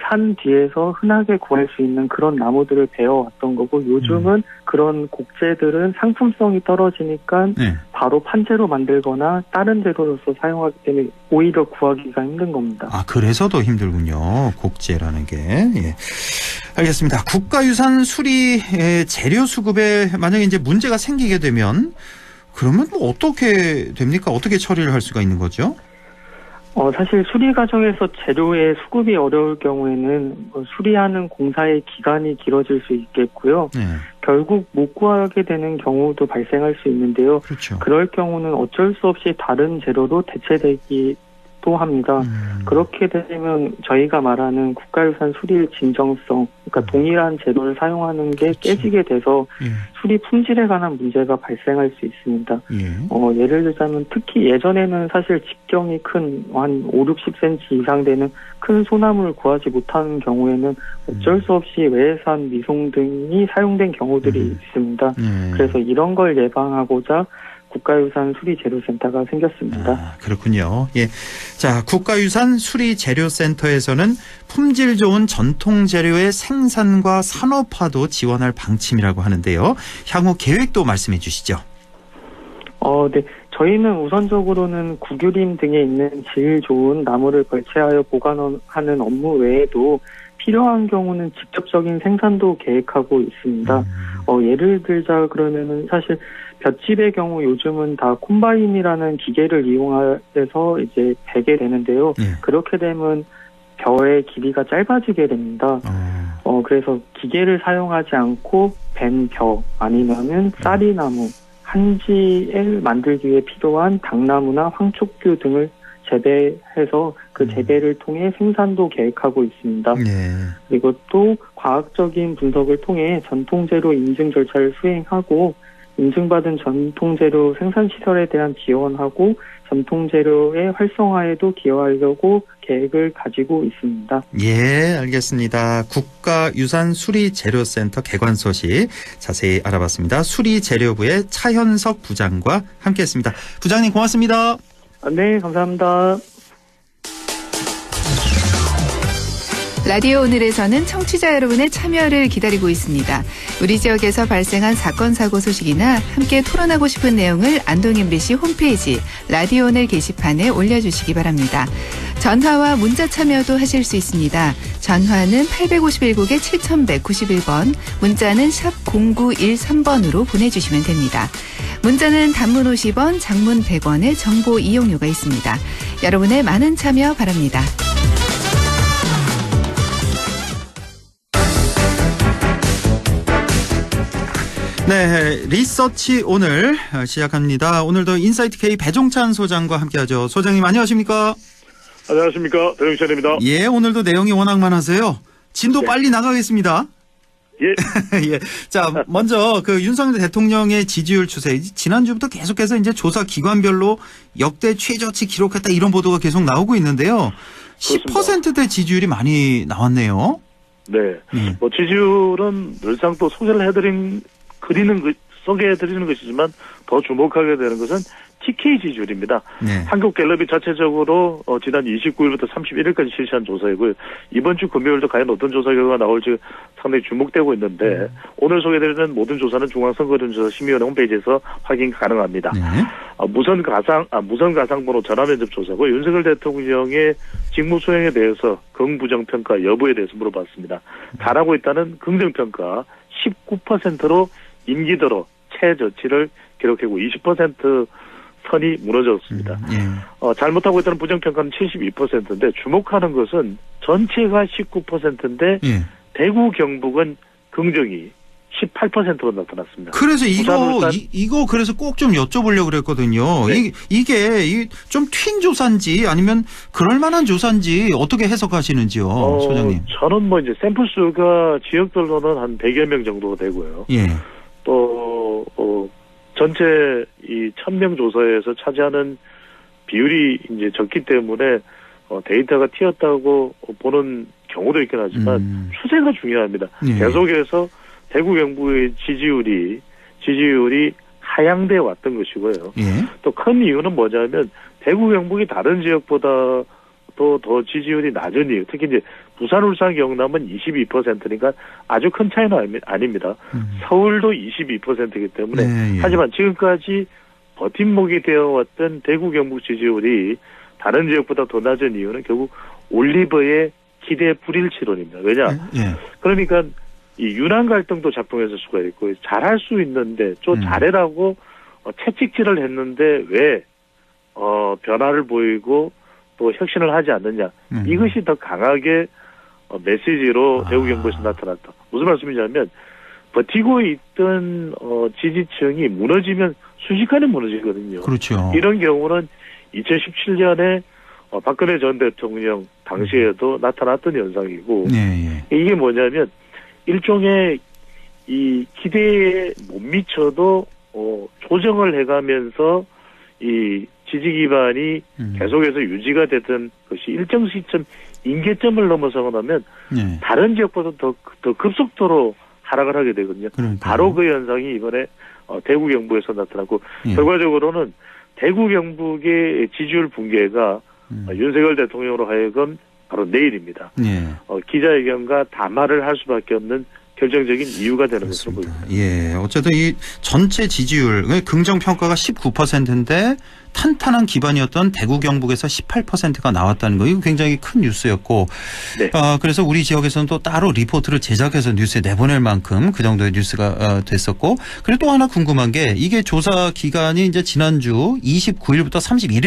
산 뒤에서 흔하게 구할 수 있는 그런 나무들을 베어왔던 거고 요즘은 그런 곡재들은 상품성이 떨어지니까 바로 판재로 만들거나 다른 재료로서 사용하기 때문에 오히려 구하기가 힘든 겁니다. 아, 그래서 더 힘들군요. 곡재라는 게. 예. 알겠습니다. 국가유산 수리 재료 수급에 만약에 이제 문제가 생기게 되면 그러면 어떻게 됩니까? 어떻게 처리를 할 수가 있는 거죠? 사실 수리 과정에서 재료의 수급이 어려울 경우에는 수리하는 공사의 기간이 길어질 수 있겠고요. 결국 못 구하게 되는 경우도 발생할 수 있는데요. 그렇죠. 그럴 경우는 어쩔 수 없이 다른 재료로 대체되기도 합니다. 그렇게 되면 저희가 말하는 국가유산 수리의 진정성, 그러니까 동일한 재료를 사용하는 게 깨지게 돼서 수리 품질에 관한 문제가 발생할 수 있습니다. 예를 들자면 특히 예전에는 사실 직경이 큰 한 5, 60cm 이상 되는 큰 소나무를 구하지 못하는 경우에는 어쩔 수 없이 외산, 미송 등이 사용된 경우들이 있습니다. 그래서 이런 걸 예방하고자 국가유산 수리재료센터가 생겼습니다. 아, 그렇군요. 예. 자, 국가유산 수리재료센터에서는 품질 좋은 전통 재료의 생산과 산업화도 지원할 방침이라고 하는데요. 향후 계획도 말씀해 주시죠. 네. 저희는 우선적으로는 구규림 등에 있는 질 좋은 나무를 벌채하여 보관하는 업무 외에도 필요한 경우는 직접적인 생산도 계획하고 있습니다. 예를 들자 그러면은 사실 볏짚의 경우 요즘은 다 콤바인이라는 기계를 이용해서 이제 베게 되는데요. 그렇게 되면 벼의 길이가 짧아지게 됩니다. 그래서 기계를 사용하지 않고 벤 벼 아니면은 쌀이나무, 한지를 만들기 위해 필요한 당나무나 황촉규 등을 재배해서 그 재배를 통해 생산도 계획하고 있습니다. 그리고 또 과학적인 분석을 통해 전통재료 인증 절차를 수행하고 인증받은 전통재료 생산시설에 대한 지원하고 전통재료의 활성화에도 기여하려고 계획을 가지고 있습니다. 예, 알겠습니다. 국가유산수리재료센터 개관 소식 자세히 알아봤습니다. 수리재료부의 차현석 부장과 함께했습니다. 부장님 고맙습니다. 네, 감사합니다. 라디오 오늘에서는 청취자 여러분의 참여를 기다리고 있습니다. 우리 지역에서 발생한 사건 사고 소식이나 함께 토론하고 싶은 내용을 안동 MBC 홈페이지 라디오 오늘 게시판에 올려주시기 바랍니다. 전화와 문자 참여도 하실 수 있습니다. 전화는 851국에 7191번, 문자는 샵 0913번으로 보내주시면 됩니다. 문자는 단문 50원, 장문 100원의 정보 이용료가 있습니다. 여러분의 많은 참여 바랍니다. 네, 리서치 오늘 시작합니다. 오늘도 인사이트 K 배종찬 소장과 함께하죠. 소장님 안녕하십니까? 안녕하십니까, 배종찬입니다. 예, 오늘도 내용이 워낙 많아서요. 진도 빨리 나가겠습니다. 예. 자, 먼저 그 윤석열 대통령의 지지율 추세 지난주부터 계속해서 이제 조사 기관별로 역대 최저치 기록했다 이런 보도가 계속 나오고 있는데요. 10%대 지지율이 많이 나왔네요. 네. 뭐 지지율은 늘상 또 소개해드리는 것이지만 더 주목하게 되는 것은 TK 지지율입니다. 네. 한국갤럽이 자체적으로 지난 29일부터 31일까지 실시한 조사이고요. 이번 주 금요일도 과연 어떤 조사 결과가 나올지 상당히 주목되고 있는데 오늘 소개드리는 모든 조사는 중앙선거론조사심의위원회 홈페이지에서 확인 가능합니다. 네. 무선 가상번호 전화면접 조사고 윤석열 대통령의 직무 수행에 대해서 긍부정 평가 여부에 대해서 물어봤습니다. 잘하고 있다는 긍정 평가 19%로 임기 들어 최저치를 기록하고 20% 선이 무너졌습니다. 잘못하고 있다는 부정평가는 72%인데 주목하는 것은 전체가 19%인데 대구 경북은 긍정이 18%로 나타났습니다. 그래서 이거 그래서 꼭 좀 여쭤보려고 그랬거든요. 네. 이게 좀 튄 조사인지 아니면 그럴 만한 조사인지 어떻게 해석하시는지요, 소장님? 저는 뭐 이제 샘플 수가 지역별로는 한 100여 명 정도 되고요. 예. 또 전체 이 1000명 조사에서 차지하는 비율이 이제 적기 때문에 데이터가 튀었다고 보는 경우도 있긴 하지만 추세가 중요합니다. 예. 계속해서 대구 경북의 지지율이 하향돼 왔던 것이고요. 예. 또 큰 이유는 뭐냐면 대구 경북이 다른 지역보다 더 지지율이 낮은 이유, 특히 이제 부산, 울산, 경남은 22%니까 아주 큰 차이는 아닙니다. 서울도 22%이기 때문에 네, 예. 하지만 지금까지 버팀목이 되어왔던 대구 경북 지지율이 다른 지역보다 더 낮은 이유는 결국 올리버의 기대 불일치론입니다. 왜냐? 그러니까 이 윤한 갈등도 작동했을 수가 있고 잘할 수 있는데 좀 잘해라고 채찍질을 했는데 왜 변화를 보이고 또 혁신을 하지 않느냐. 이것이 더 강하게 메시지로 대구 경북에서 나타났다. 무슨 말씀이냐면 버티고 있던 지지층이 무너지면 순식간에 무너지거든요. 그렇죠. 이런 경우는 2017년에 박근혜 전 대통령 당시에도 나타났던 현상이고 이게 뭐냐면 일종의 이 기대에 못 미쳐도 조정을 해가면서 이 지지 기반이 계속해서 유지가 되던 것이 일정 시점 임계점을 넘어서고 나면 다른 지역보다 더 급속도로 하락을 하게 되거든요. 바로 그 현상이 이번에 대구 경북에서 나타났고 결과적으로는 대구 경북의 지지율 붕괴가 윤석열 대통령으로 하여금 바로 내일입니다. 기자회견과 담화를 할 수밖에 없는 결정적인 이유가 되는 것으로 보입니다. 예, 어쨌든 이 전체 지지율 긍정 평가가 19%인데 탄탄한 기반이었던 대구 경북에서 18%가 나왔다는 거 이거 굉장히 큰 뉴스였고, 그래서 우리 지역에서는 또 따로 리포트를 제작해서 뉴스에 내보낼 만큼 그 정도의 뉴스가 됐었고, 그리고 또 하나 궁금한 게 이게 조사 기간이 이제 지난주 29일부터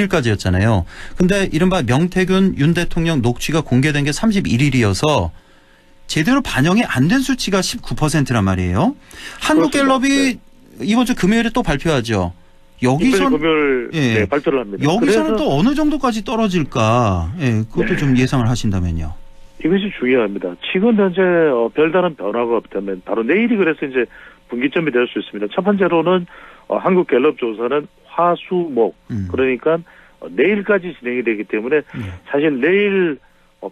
31일까지였잖아요. 근데 이른바 명태균 윤 대통령 녹취가 공개된 게 31일이어서 제대로 반영이 안 된 수치가 19%란 말이에요. 한국갤럽이 이번 주 금요일에 또 발표하죠. 여기서는 금요일 발표를 합니다. 여기서는 또 어느 정도까지 떨어질까? 그것도 좀 예상을 하신다면요. 이것이 중요합니다. 지금 현재 별다른 변화가 없다면 바로 내일이 그래서 이제 분기점이 될 수 있습니다. 첫 번째로는 한국갤럽 조사는 화수목 그러니까 내일까지 진행이 되기 때문에 사실 내일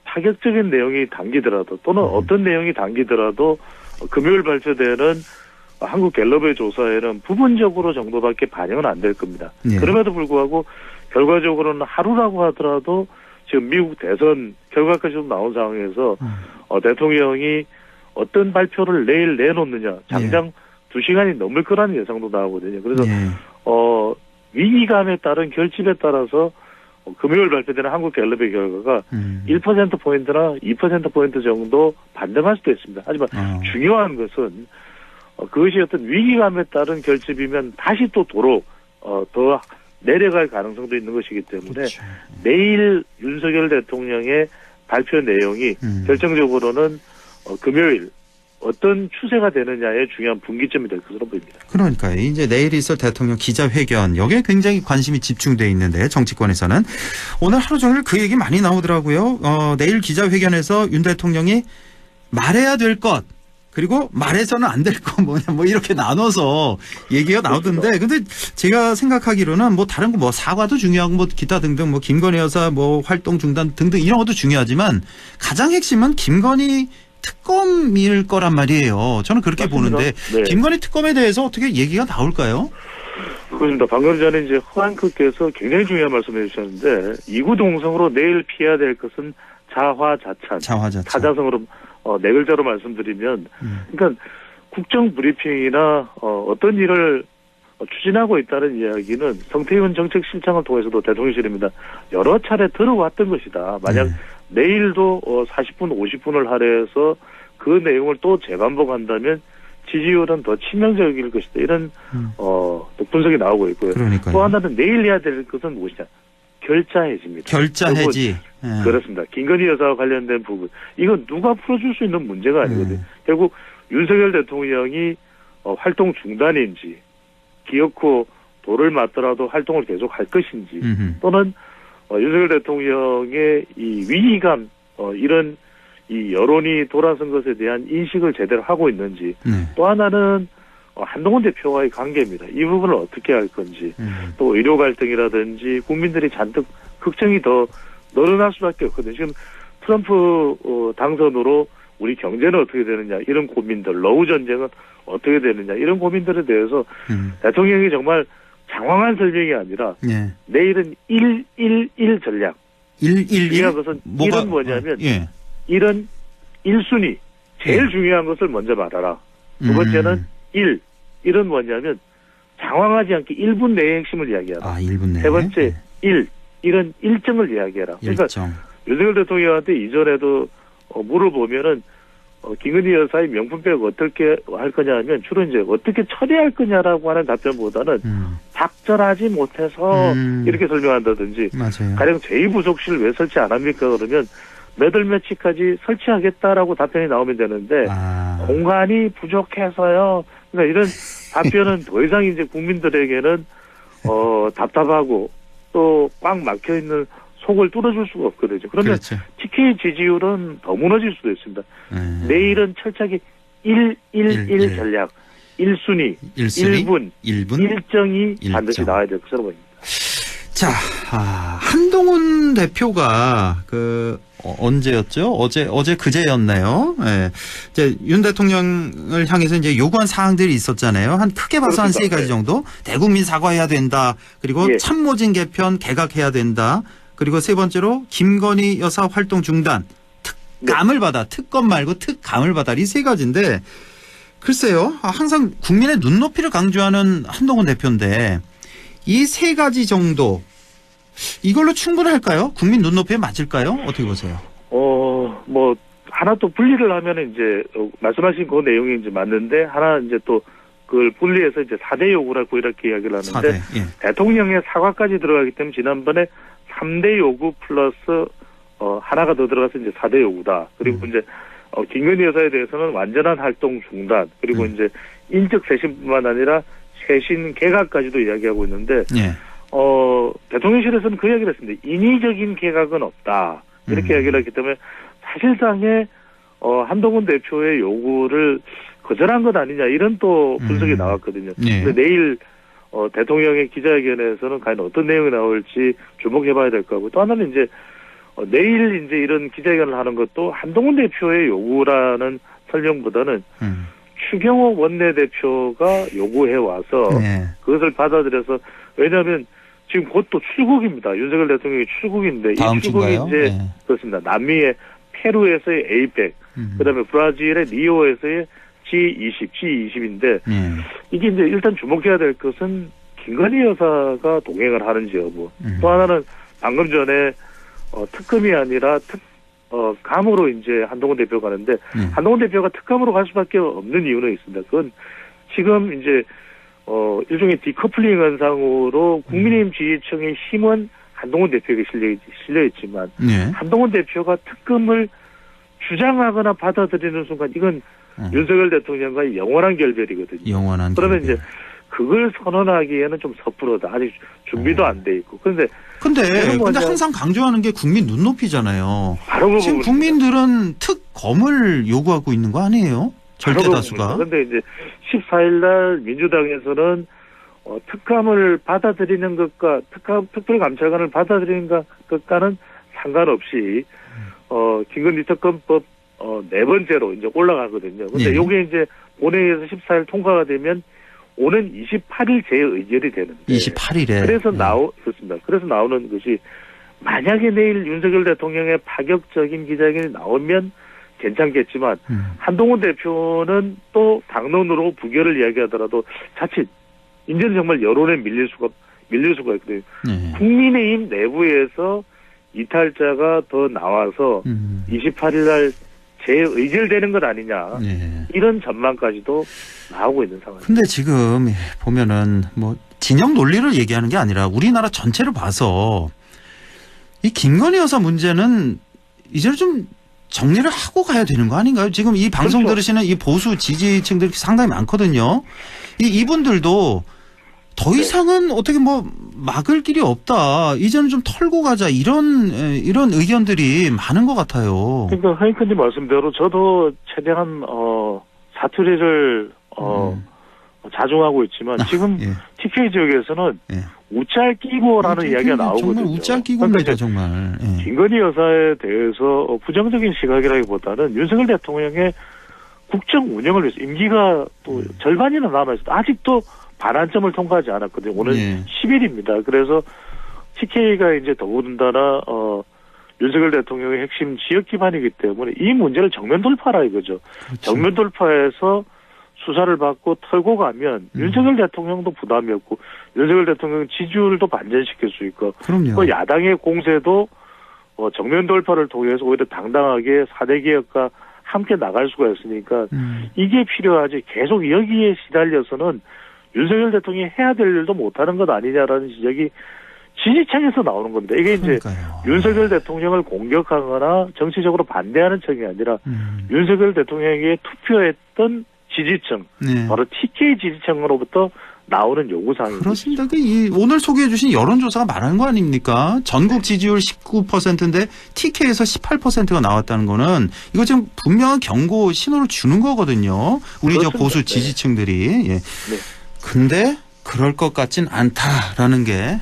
파격적인 내용이 담기더라도 또는 어떤 내용이 담기더라도 금요일 발표되는 한국갤럽의 조사에는 부분적으로 정도밖에 반영은 안 될 겁니다. 그럼에도 불구하고 결과적으로는 하루라고 하더라도 지금 미국 대선 결과까지 좀 나온 상황에서 대통령이 어떤 발표를 내일 내놓느냐 당장 2시간이 넘을 거라는 예상도 나오거든요. 그래서 위기감에 따른 결집에 따라서 금요일 발표되는 한국갤럽의 결과가 1%포인트나 2%포인트 정도 반등할 수도 있습니다. 하지만 중요한 것은 그것이 어떤 위기감에 따른 결집이면 다시 또 도로 더 내려갈 가능성도 있는 것이기 때문에 내일 윤석열 대통령의 발표 내용이 결정적으로는 금요일 어떤 추세가 되느냐에 중요한 분기점이 될 것으로 보입니다. 그러니까요. 이제 내일 있을 대통령 기자회견 여기에 굉장히 관심이 집중돼 있는데 정치권에서는 오늘 하루 종일 그 얘기 많이 나오더라고요. 내일 기자회견에서 윤 대통령이 말해야 될 것 그리고 말해서는 안 될 거 뭐냐 뭐 이렇게 나눠서 얘기가 나오던데 근데 제가 생각하기로는 뭐 다른 거 뭐 사과도 중요하고 뭐 기타 등등 뭐 김건희 여사 뭐 활동 중단 등등 이런 것도 중요하지만 가장 핵심은 김건희 특검일 거란 말이에요. 저는 그렇게 맞습니다. 보는데 네. 김건희 특검에 대해서 어떻게 얘기가 나올까요? 그렇습니다. 방금 전에 이제 허한크께서 굉장히 중요한 말씀해 주셨는데 이구동성으로 내일 피해야 될 것은 자화자찬. 타자성어로 네 글자로 말씀드리면 그러니까 국정 브리핑이나 어떤 일을 추진하고 있다는 이야기는 성태훈 정책실장을 통해서도 대통령실입니다. 여러 차례 들어왔던 것이다. 만약 내일도 40분, 50분을 할애해서 그 내용을 또 재반복한다면 지지율은 더 치명적일 것이다. 이런 또 분석이 나오고 있고요. 그러니까요. 또 하나는 내일 해야 될 것은 무엇이냐. 결자 해지입니다. 결자 해지. 그렇습니다. 김건희 여사와 관련된 부분. 이건 누가 풀어줄 수 있는 문제가 아니거든요. 결국 윤석열 대통령이 활동 중단인지 기어코 돌을 맞더라도 활동을 계속할 것인지 또는 윤석열 대통령의 이 위기감 이런 이 여론이 돌아선 것에 대한 인식을 제대로 하고 있는지 또 하나는 한동훈 대표와의 관계입니다. 이 부분을 어떻게 할 건지 또 의료 갈등이라든지 국민들이 잔뜩 걱정이 더 늘어날 수밖에 없거든요. 지금 트럼프 당선으로 우리 경제는 어떻게 되느냐 이런 고민들, 러우 전쟁은 어떻게 되느냐 이런 고민들에 대해서 대통령이 정말 장황한 설명이 아니라 내일은 111 전략. 111? 중요한 것은 일은 뭐냐면 일은 1순위. 제일 중요한 것을 먼저 말하라. 두 번째는 1은 뭐냐면 장황하지 않게 1분 내의 핵심을 이야기하라. 1분 내. 세 번째 1은 일정을 이야기해라. 그러니까 윤석열 대통령한테 이전에도 물어보면은 김건희 여사의 명품백 어떻게 할 거냐 하면 주로 이제 어떻게 처리할 거냐라고 하는 답변보다는 적절하지 못해서 이렇게 설명한다든지 맞아요. 가령 제2부속실 왜 설치 안 합니까 그러면 몇 월 며칠까지 설치하겠다라고 답변이 나오면 되는데 공간이 부족해서요. 그러니까 이런 답변은 더 이상 이제 국민들에게는 답답하고 또 꽉 막혀 있는 속을 뚫어줄 수가 없거든요. 그러면 TK 지지율은 더 무너질 수도 있습니다. 내일은 철저하게 111 전략, 1순위, 1분, 일정이 반드시 나와야 될 것으로 보입니다. 자, 한동훈 대표가 언제였죠? 어제 그제였나요? 예. 이제 윤 대통령을 향해서 이제 요구한 사항들이 있었잖아요. 크게 봐서 한 세 가지 정도. 대국민 사과해야 된다. 그리고 참모진 개편 개각해야 된다. 그리고 세 번째로 김건희 여사 활동 중단. 특감을 받아. 특검 말고 특감을 받아. 이 세 가지인데 글쎄요. 항상 국민의 눈높이를 강조하는 한동훈 대표인데 이 세 가지 정도 이걸로 충분할까요? 국민 눈높이에 맞을까요? 어떻게 보세요? 뭐 하나 또 분리를 하면 이제 말씀하신 그 내용이 이제 맞는데 하나 이제 또 그걸 분리해서 이제 4대 요구라고 이렇게 이야기를 하는데 대통령의 사과까지 들어가기 때문에 지난번에 3대 요구 플러스 하나가 더 들어가서 이제 4대 요구다. 그리고 이제 김건희 여사에 대해서는 완전한 활동 중단 그리고 이제 인적 쇄신뿐만 아니라 쇄신 개각까지도 이야기하고 있는데 대통령실에서는 그 이야기를 했습니다. 인위적인 개각은 없다. 이렇게 이야기를 했기 때문에 사실상의 한동훈 대표의 요구를 거절한 것 아니냐 이런 또 분석이 나왔거든요. 근데 내일 대통령의 기자회견에서는 과연 어떤 내용이 나올지 주목해봐야 될 거고 또 하나는 이제 내일 이제 이런 기자회견을 하는 것도 한동훈 대표의 요구라는 설명보다는 추경호 원내대표가 요구해 와서 그것을 받아들여서 왜냐하면 지금 곧 또 출국입니다. 윤석열 대통령이 출국인데 이 출국이 이제 그렇습니다. 남미의 페루에서의 에이펙, 그다음에 브라질의 리오에서의 G20인데 이게 이제 일단 주목해야 될 것은 김건희 여사가 동행을 하는지 여부. 또 하나는 방금 전에 특검이 아니라 감으로 이제 한동훈 대표가 가는데 한동훈 대표가 특감으로 갈 수밖에 없는 이유는 있습니다. 그건 지금 이제 일종의 디커플링 현상으로 국민의힘 지지층의 힘은 한동훈 대표에게 실려 있지만 한동훈 대표가 특검을 주장하거나 받아들이는 순간 이건 윤석열 대통령과의 영원한 결별이거든요. 그러면 이제 그걸 선언하기에는 좀 섣부르다. 아직 준비도 안 돼 있고. 근데 항상 강조하는 게 국민 눈높이잖아요. 바로 지금 국민들은 특검을 요구하고 있는 거 아니에요? 절대 다수가. 그런데 이제 14일 날 민주당에서는 특감을 받아들이는 것과 특별감찰관을 받아들이는 것과는 상관없이 김건희 특검법 네 번째로 이제 올라가거든요. 근데 네. 요게 이제 본회의에서 14일 통과가 되면 오는 28일 재의결이 되는데 28일에. 그래서 그렇습니다. 그래서 나오는 것이 만약에 내일 윤석열 대통령의 파격적인 기자회견이 나오면 괜찮겠지만 한동훈 대표는 또 당론으로 부결을 이야기하더라도 자칫 이제는 정말 여론에 밀릴 수가 있거든요. 네. 국민의힘 내부에서 이탈자가 더 나와서 28일 날 재의결되는 것 아니냐. 네. 이런 전망까지도 나오고 있는 상황입니다. 근데 지금 보면은 뭐 진영 논리를 얘기하는 게 아니라 우리나라 전체를 봐서 이 김건희 여사 문제는 이제 좀 정리를 하고 가야 되는 거 아닌가요? 지금 이 방송 그렇죠. 들으시는 이 보수 지지층들이 상당히 많거든요. 이분들도 더 이상은 어떻게 뭐 막을 길이 없다. 이제는 좀 털고 가자. 이런 의견들이 많은 것 같아요. 그러니까 하이크님 말씀대로 저도 최대한 사투리를 자중하고 있지만 지금 TK 지역에서는 우짤끼고라는 이야기가 나오거든요. 정말 우짤끼고입니다. 정말. 예. 김건희 여사에 대해서 부정적인 시각이라기보다는 윤석열 대통령의 국정 운영을 위해서 임기가 또 절반이나 남아있어요. 아직도 반환점을 통과하지 않았거든요. 오늘 10일입니다. 그래서 TK가 이제 더군다나 윤석열 대통령의 핵심 지역 기반이기 때문에 이 문제를 정면 돌파라 이거죠. 그렇죠. 정면 돌파해서 수사를 받고 털고 가면 윤석열 대통령도 부담이 없고 윤석열 대통령 지지율도 반전시킬 수 있고 그럼요. 그 야당의 공세도 정면 돌파를 통해서 오히려 당당하게 4대 개혁과 함께 나갈 수가 있으니까 이게 필요하지 계속 여기에 시달려서는 윤석열 대통령이 해야 될 일도 못하는 것 아니냐라는 지적이 지지층에서 나오는 겁니다. 이게 그러니까요. 이제 윤석열 대통령을 공격하거나 정치적으로 반대하는 층이 아니라 윤석열 대통령에게 투표했던 지지층, 바로 TK 지지층으로부터 나오는 요구사항입니다. 그렇습니다. 오늘 소개해 주신 여론조사가 말하는 거 아닙니까? 전국 지지율 19%인데 TK에서 18%가 나왔다는 거는 이거 지금 분명한 경고 신호를 주는 거거든요. 우리 저 보수 지지층들이. 예. 근데 그럴 것 같진 않다라는 게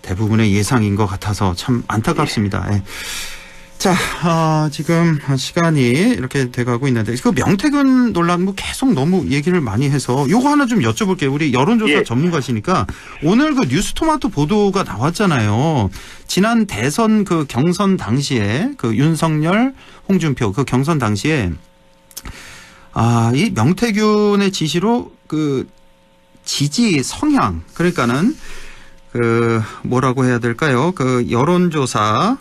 대부분의 예상인 것 같아서 참 안타깝습니다. 예. 자, 지금 시간이 이렇게 돼가고 있는데 그 명태균 논란 뭐 계속 너무 얘기를 많이 해서 요거 하나 좀 여쭤볼게요. 우리 여론조사 전문가시니까 오늘 그 뉴스토마토 보도가 나왔잖아요. 지난 대선 그 경선 당시에 그 윤석열, 홍준표 그 경선 당시에 이 명태균의 지시로 그 지지 성향 그러니까는 그 뭐라고 해야 될까요? 그 여론조사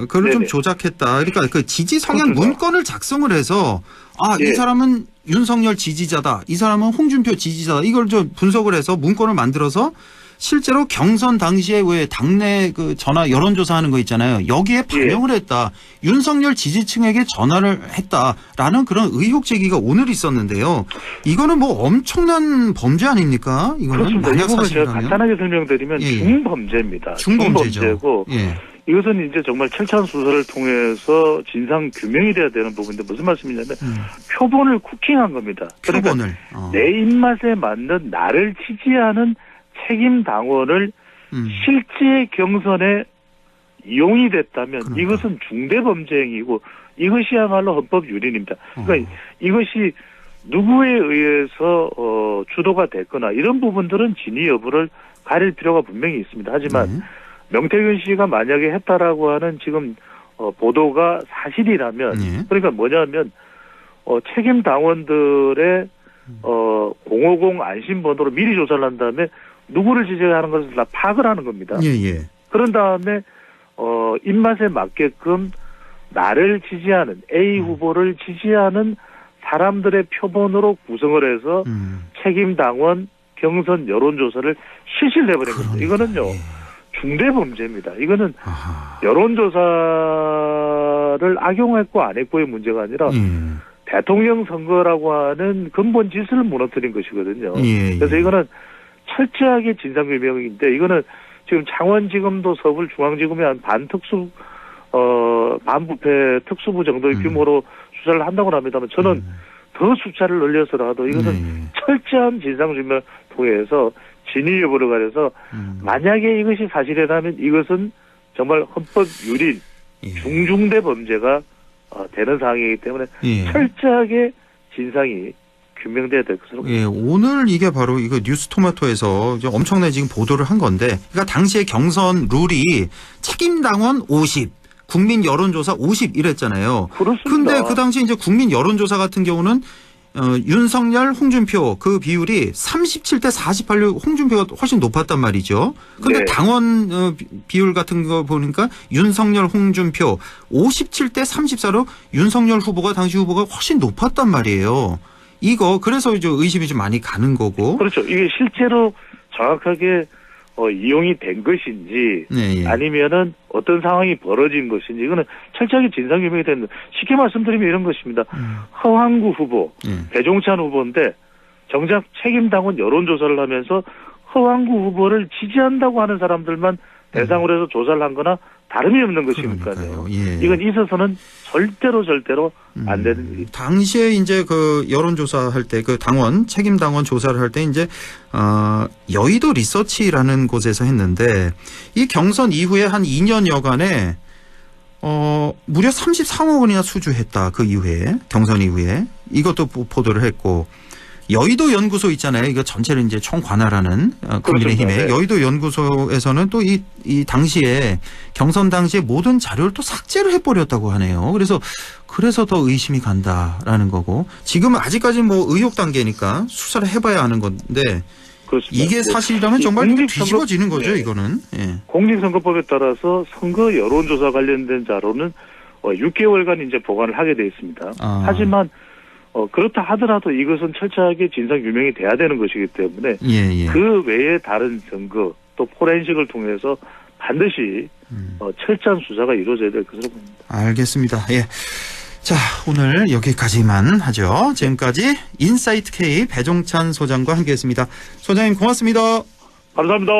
그걸 좀 조작했다. 그러니까 그 지지 성향 문건을 작성을 해서 이 사람은 윤석열 지지자다. 이 사람은 홍준표 지지자다. 이걸 좀 분석을 해서 문건을 만들어서 실제로 경선 당시에 왜 당내 그 전화 여론조사하는 거 있잖아요. 여기에 반영을 했다. 윤석열 지지층에게 전화를 했다라는 그런 의혹 제기가 오늘 있었는데요. 이거는 뭐 엄청난 범죄 아닙니까? 이거는 만약 사실이라면. 제가 간단하게 설명드리면 중범죄입니다. 중범죄고 이것은 이제 정말 철저한 수사를 통해서 진상 규명이 돼야 되는 부분인데 무슨 말씀이냐면 표본을 쿠킹한 겁니다. 그러니까 내 입맛에 맞는 나를 지지하는 책임 당원을 실제 경선에 이용이 됐다면 이것은 중대 범죄 행위고 이것이야말로 헌법 유린입니다. 그러니까 이것이 누구에 의해서 주도가 됐거나 이런 부분들은 진위 여부를 가릴 필요가 분명히 있습니다. 하지만 명태균 씨가 만약에 했다라고 하는 지금 보도가 사실이라면 그러니까 뭐냐면 책임 당원들의 050 안심번호로 미리 조사를 한 다음에 누구를 지지하는 것을 다 파악을 하는 겁니다. 그런 다음에 입맛에 맞게끔 나를 지지하는 A 후보를 지지하는 사람들의 표본으로 구성을 해서 책임 당원 경선 여론조사를 실시를 해버린 겁니다. 이거는요 중대 범죄입니다. 이거는 여론조사를 악용했고 안 했고의 문제가 아니라 대통령 선거라고 하는 근본 질서를 무너뜨린 것이거든요. 그래서 이거는 철저하게 진상규명인데 이거는 지금 창원지검도 서울중앙지검이 한 반부패 특수부 정도의 규모로 수사를 한다고 합니다만 저는 더 숫자를 늘려서라도 이것은 철저한 진상규명을 통해서 진위 여부를 가려서 만약에 이것이 사실이라면 이것은 정말 헌법 유린 중중대 범죄가 되는 상황이기 때문에 철저하게 진상이 규명돼야 될 것으로 보입니다. 오늘 이게 바로 이거 뉴스토마토에서 엄청나게 지금 보도를 한 건데, 그러니까 당시에 경선 룰이 책임당원 50, 국민 여론조사 50 이랬잖아요. 그렇습니다. 근데 그 당시 이제 국민 여론조사 같은 경우는 윤석열, 홍준표 그 비율이 37대 48로 홍준표가 훨씬 높았단 말이죠. 근데 당원 비율 같은 거 보니까 윤석열, 홍준표 57대 34로 윤석열 후보가 당시 후보가 훨씬 높았단 말이에요. 이거 그래서 이제 의심이 좀 많이 가는 거고. 그렇죠. 이게 실제로 정확하게 이용이 된 것인지 아니면은 어떤 상황이 벌어진 것인지 이거는 철저하게 진상규명이 되는. 쉽게 말씀드리면 이런 것입니다. 허황구 후보, 배종찬 후보인데 정작 책임당원 여론조사를 하면서 허황구 후보를 지지한다고 하는 사람들만 대상으로 해서 조사를 한 거나 다름이 없는 것이니까요. 이건 있어서는 절대로 안 되는 일이죠. 당시에 이제 그 여론조사 할 때 그 당원, 책임당원 조사를 할 때 이제, 여의도 리서치라는 곳에서 했는데 이 경선 이후에 한 2년여간에, 무려 33억 원이나 수주했다. 그 이후에, 경선 이후에. 이것도 보도를 했고, 여의도 연구소 있잖아요. 이거 전체를 이제 총관할하는 국민의힘의 여의도 연구소에서는 또 이 당시에 경선 당시에 모든 자료를 또 삭제를 해버렸다고 하네요. 그래서 더 의심이 간다라는 거고, 지금은 아직까지는 뭐 의혹 단계니까 수사를 해봐야 하는 건데, 그렇습니다. 이게 사실이라면 정말 뒤집어지는 거죠, 이거는. 공직선거법에 따라서 선거 여론조사 관련된 자료는 6개월간 이제 보관을 하게 돼 있습니다. 하지만 그렇다 하더라도 이것은 철저하게 진상 규명이 돼야 되는 것이기 때문에 그 외에 다른 증거 또 포렌식을 통해서 반드시 철저한 수사가 이루어져야 될 것으로 봅니다. 알겠습니다. 자, 오늘 여기까지만 하죠. 지금까지 인사이트 K 배종찬 소장과 함께했습니다. 소장님 고맙습니다. 감사합니다.